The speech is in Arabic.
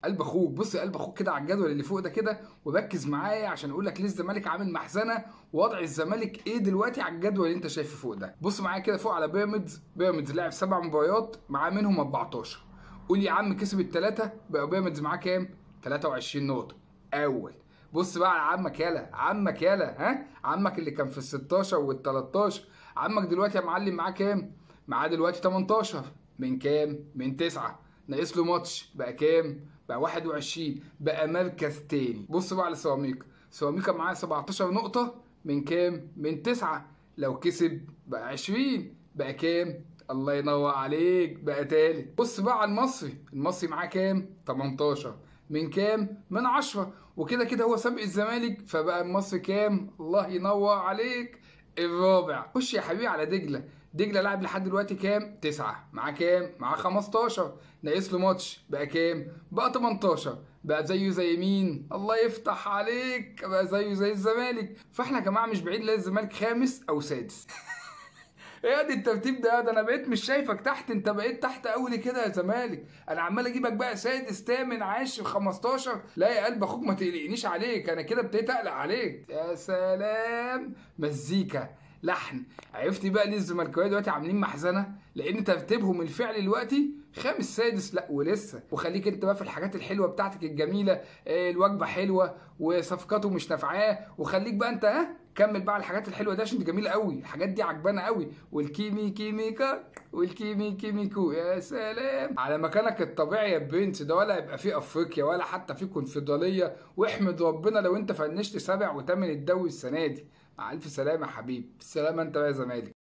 قلب اخوك. بص قلب اخوك كده على الجدول اللي فوق ده كده، وركز معايا عشان اقول لك ليه الزمالك عامل محزنه، ووضع الزمالك ايه دلوقتي على الجدول اللي انت شايفه فوق ده. بص معايا كده فوق على بيراميدز. بيراميدز لعب 7 مباريات معاه منهم 14. قول يا عم كسب الثلاثه، بقى بيراميدز معاه كام؟ 23 نقطه. اول. بص بقى على عمك يالا، عمك يالا، ها عمك اللي كان في ال 16 وال 13. عمك دلوقتي يا معلم معاه كام؟ معاه دلوقتي 18. من كام؟ من 9. ناقص له ماتش، بقى كام؟ بقى 21. بقى مركز تاني. بص بقى على سيراميكا. سيراميكا معاه 17 نقطة. من كام؟ من 9. لو كسب بقى 20. بقى كام؟ الله ينور عليك، بقى تالت. بص بقى على المصري. المصري معاه كام؟ 18. من كام؟ من 10. وكده كده هو سابق الزمالك، فبقى المصري كام؟ الله ينور عليك، الرابع. خش يا حبيبي على دجله. دجله لاعب لحد دلوقتي كام؟ 9. معاه كام؟ معاه 15. ناقص له ماتش، بقى كام؟ بقى 18. بقى زيه زي مين؟ الله يفتح عليك، بقى زيه زي الزمالك. فاحنا يا جماعه مش بعيد نلاقي الزمالك خامس او سادس. ايه دي الترتيب ده انا بقيت مش شايفك تحت، انت بقيت تحت قوي كده يا زمالك. انا عمال اجيبك بقى سادس تامن عاشر 15. لا يا قلب اخوك ما تقلقنيش عليك، انا كده ابتديت اقلق عليك. يا سلام، مزيكا لحن. عرفتي بقى ليه الزملكاويه دلوقتي عاملين محزنه؟ لان ترتيبهم الفعلي دلوقتي خامس سادس. لا ولسه. وخليك انت بقى في الحاجات الحلوه بتاعتك الجميله، الوجبه حلوه وصفقاته مش نافعاه، وخليك بقى انت كمل بقى الحاجات الحلوه دي عشان دي جميله قوي. الحاجات دي عجبانه قوي. والكيمي كيميكا والكيمي كيميكو. يا سلام على مكانك الطبيعي يا برنس ده، ولا يبقى في افريقيا ولا حتى في كونفدراليه. واحمد ربنا لو انت فنشت 7 و8 الدوري السنه دي. مع الف سلامه يا حبيبي. بالسلامه انت بقى يا زمالك.